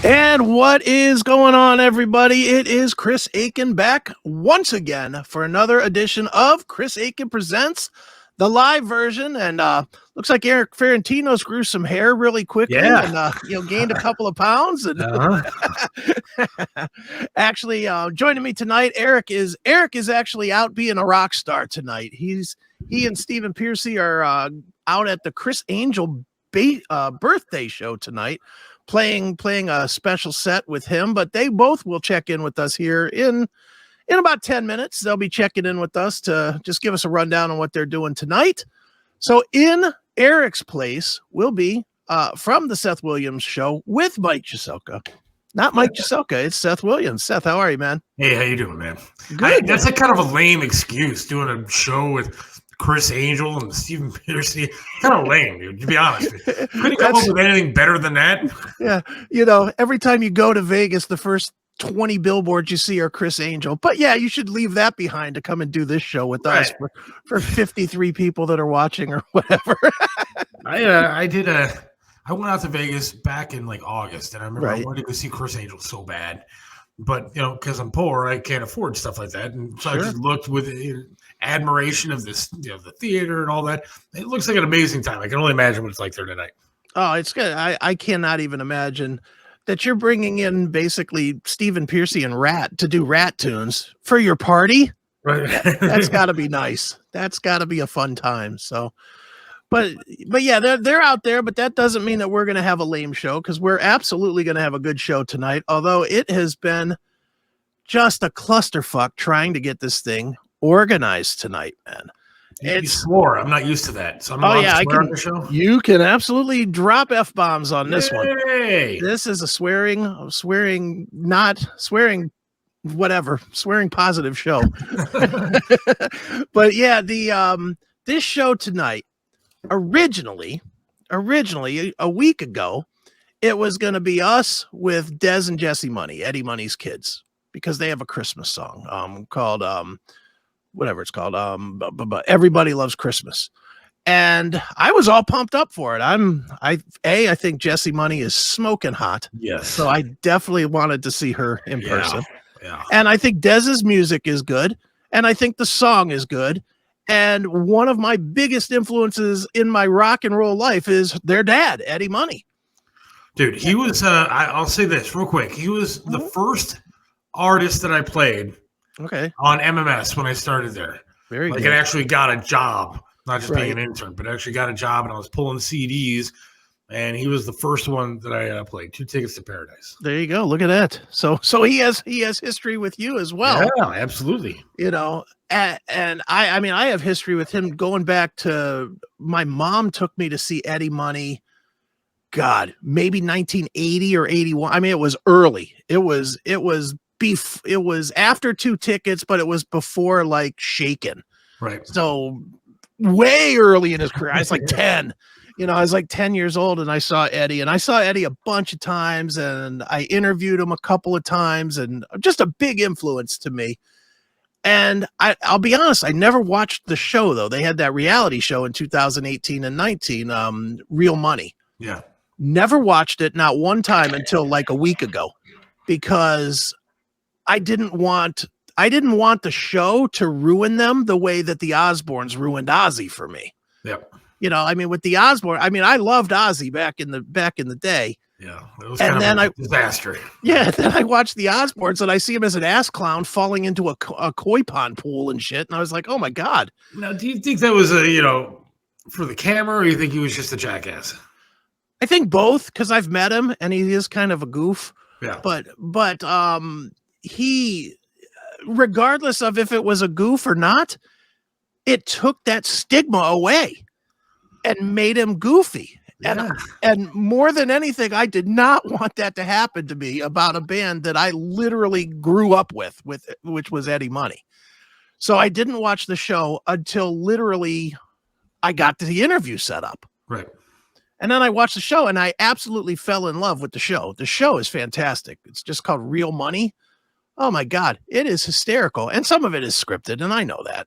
And what is going on, everybody? It is Chris Akin back once again for another edition of Chris Akin Presents, the live version. And looks like Erik Ferentinos grew some hair really quickly and gained a couple of pounds. And actually, joining me tonight, Erik is actually out being a rock star tonight. He and Stephen Piercy are out at the Criss Angel birthday show tonight, playing a special set with him, but they both will check in with us here in about 10 minutes. They'll be checking in with us to just give us a rundown on what they're doing tonight. So in Erik's place will be from the Seth Williams show with Mike Jaselka. Not Mike Jaselka, it's Seth Williams. Seth, how are you, man? Hey, how you doing, man? Good. That's a kind of a lame excuse, doing a show with Criss Angel and Stephen Piercy. Kind of lame, dude, to be honest with you. Couldn't come up with anything better than that. Yeah, every time you go to Vegas, the first 20 billboards you see are Criss Angel. But yeah, you should leave that behind to come and do this show with us for 53 people that are watching or whatever. I went out to Vegas back in like August, and I remember I wanted to go see Criss Angel so bad. But, because I'm poor, I can't afford stuff like that. And so I just looked with admiration of this, the theater and all that. It looks like an amazing time. I can only imagine what it's like there tonight. Oh, it's good. I cannot even imagine that you're bringing in basically Stephen Piercy and Rat to do Rat tunes for your party. Right. That's got to be nice. That's got to be a fun time. So, but yeah, they're out there, but that doesn't mean that we're going to have a lame show, because we're absolutely going to have a good show tonight. Although it has been just a clusterfuck trying to get this thing organized tonight, man. You swore. I'm not used to that. So I'm not allowed to swear on the show? You can absolutely drop F-bombs on this one. Hey. This is a swearing positive show. But yeah, this show tonight, originally a week ago, it was going to be us with Dez and Jesse Money, Eddie Money's kids, because they have a Christmas song called whatever it's called, Everybody Loves Christmas. And I was all pumped up for it. I think Jesse Money is smoking hot. Yes. So I definitely wanted to see her in person. Yeah. And I think Dez's music is good. And I think the song is good. And one of my biggest influences in my rock and roll life is their dad, Eddie Money. Dude, he was, I'll say this real quick. He was the first artist that I played on MMS when I started there. Very good. I actually got a job, not just being an intern, but actually got a job, and I was pulling CDs, and he was the first one that I played. 2 Tickets to Paradise. There you go. Look at that. So he has history with you as well. Yeah, absolutely. And I have history with him going back to my mom took me to see Eddie Money. God, maybe 1980 or 81. I mean, it was early. It was after 2 Tickets, but it was before like Shaken. Right. So way early in his career. I was like 10. I was like 10 years old, and I saw Eddie a bunch of times, and I interviewed him a couple of times, and just a big influence to me. And I'll be honest, I never watched the show, though. They had that reality show in 2018 and 19, Real Money. Yeah. Never watched it, not one time, until like a week ago, because I didn't want the show to ruin them the way that the Osbournes ruined Ozzy for me. Yep. With the Osbourne, I loved Ozzy back in the day. Yeah. It was kind of a disaster. Yeah. Then I watched the Osbournes, and I see him as an ass clown falling into a koi pond pool and shit. And I was like, oh my God. Now, do you think that was for the camera, or you think he was just a jackass? I think both, because I've met him and he is kind of a goof. Yeah. But he, regardless of if it was a goof or not, it took that stigma away and made him goofy. Yeah. And more than anything, I did not want that to happen to me about a band that I literally grew up with which was Eddie Money. So I didn't watch the show until literally I got the interview set up. Right. And then I watched the show, and I absolutely fell in love with the show. The show is fantastic. It's just called Real Money. Oh my God, it is hysterical. And some of it is scripted, and I know that.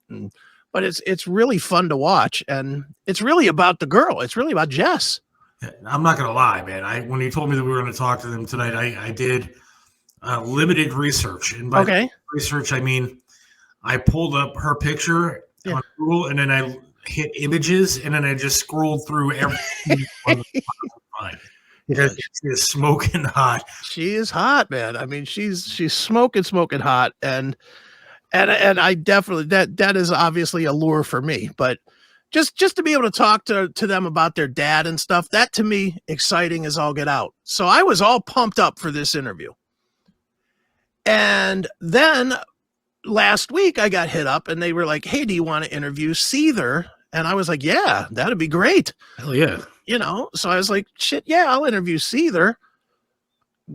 But it's really fun to watch, and it's really about the girl. It's really about Jess. I'm not gonna lie, man. When you told me that we were going to talk to them tonight, I did limited research, and by research I mean I pulled up her picture on Google, and then I hit images, and then I just scrolled through everything. Because she is smoking hot. She is hot, man. I mean, she's smoking hot, and I definitely that is obviously a lure for me. But just to be able to talk to them about their dad and stuff, that to me exciting as all get out. So I was all pumped up for this interview. And then last week I got hit up and they were like, "Hey, do you want to interview Seether?" And I was like, "Yeah, that'd be great." Hell yeah. So I was like, "Shit, yeah, I'll interview Seether.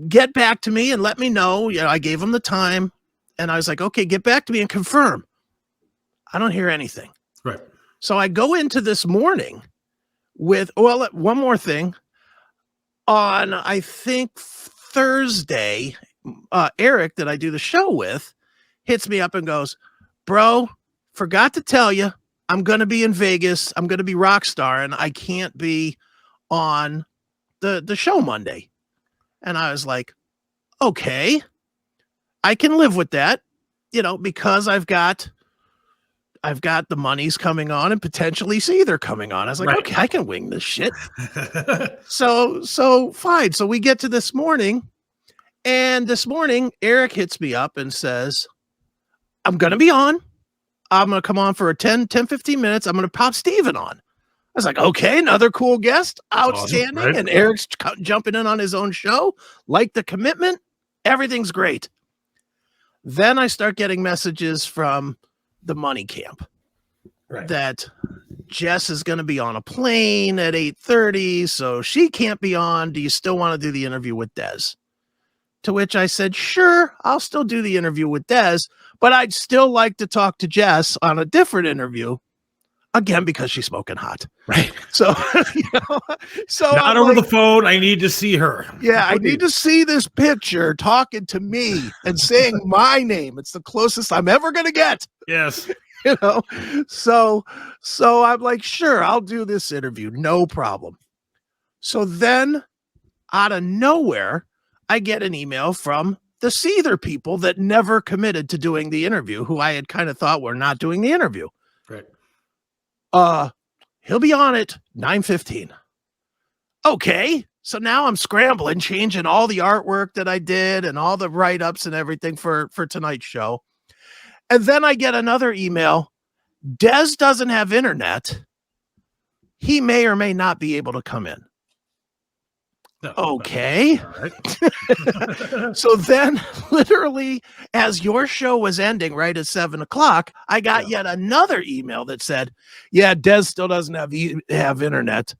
Get back to me and let me know." I gave them the time and I was like, "Okay, get back to me and confirm." I don't hear anything. Right. So I go into this morning with, one more thing. On, I think, Thursday, Erik, that I do the show with, hits me up and goes, "Bro, forgot to tell you, I'm going to be in Vegas. I'm going to be Rockstar, and I can't be on the show Monday." And I was like, "Okay, I can live with that, because I've got the monies coming on and potentially Seether coming on." I was like, "Okay, I can wing this shit." So fine. So we get to this morning, and this morning Erik hits me up and says, "I'm going to be on. I'm going to come on for a 15 minutes. I'm going to pop Steven on." I was like, "Okay, another cool guest. Outstanding." Awesome, right? And Eric's jumping in on his own show. Like the commitment. Everything's great. Then I start getting messages from the money camp that Jess is going to be on a plane at 8:30, so she can't be on. Do you still want to do the interview with Des? To which I said, "Sure, I'll still do the interview with Des, but I'd still like to talk to Jess on a different interview." Again, because she's smoking hot. Right. So, so not over the phone. I need to see her. Yeah, I need to see this picture talking to me and saying my name. It's the closest I'm ever going to get. Yes. So I'm like, "Sure, I'll do this interview. No problem." So then out of nowhere, I get an email from the Seether people that never committed to doing the interview, who I had kind of thought were not doing the interview. Right. He'll be on at 9:15. Okay. So now I'm scrambling, changing all the artwork that I did and all the write-ups and everything for tonight's show. And then I get another email. Des doesn't have internet. He may or may not be able to come in. No, okay. All right. So then, literally, as your show was ending right at 7:00, I got yet another email that said, "Yeah, Des still doesn't have internet.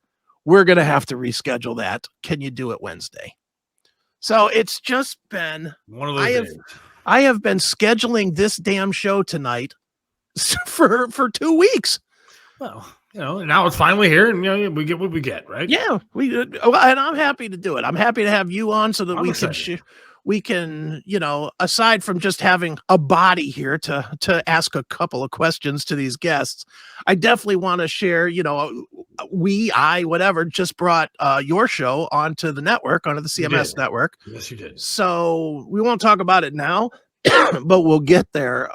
We're going to have to reschedule that. Can you do it Wednesday?" So it's just been one of those days. I have been scheduling this damn show tonight for 2 weeks. Well, now it's finally here, and we get what we get, right? Yeah, and I'm happy to do it. I'm happy to have you on so that we can, aside from just having a body here to ask a couple of questions to these guests, I definitely want to share, whatever, just brought your show onto the network, onto the CMS network. Yes, you did. So we won't talk about it now, but we'll get there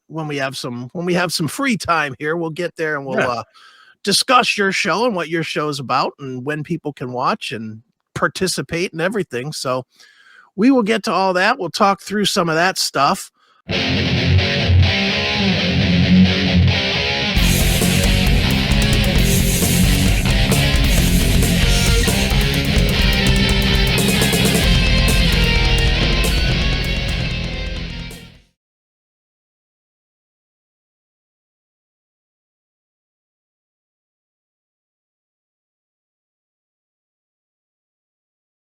when we have some free time here. We'll get there and we'll discuss your show and what your show is about and when people can watch and participate and everything. So we will get to all that. We'll talk through some of that stuff.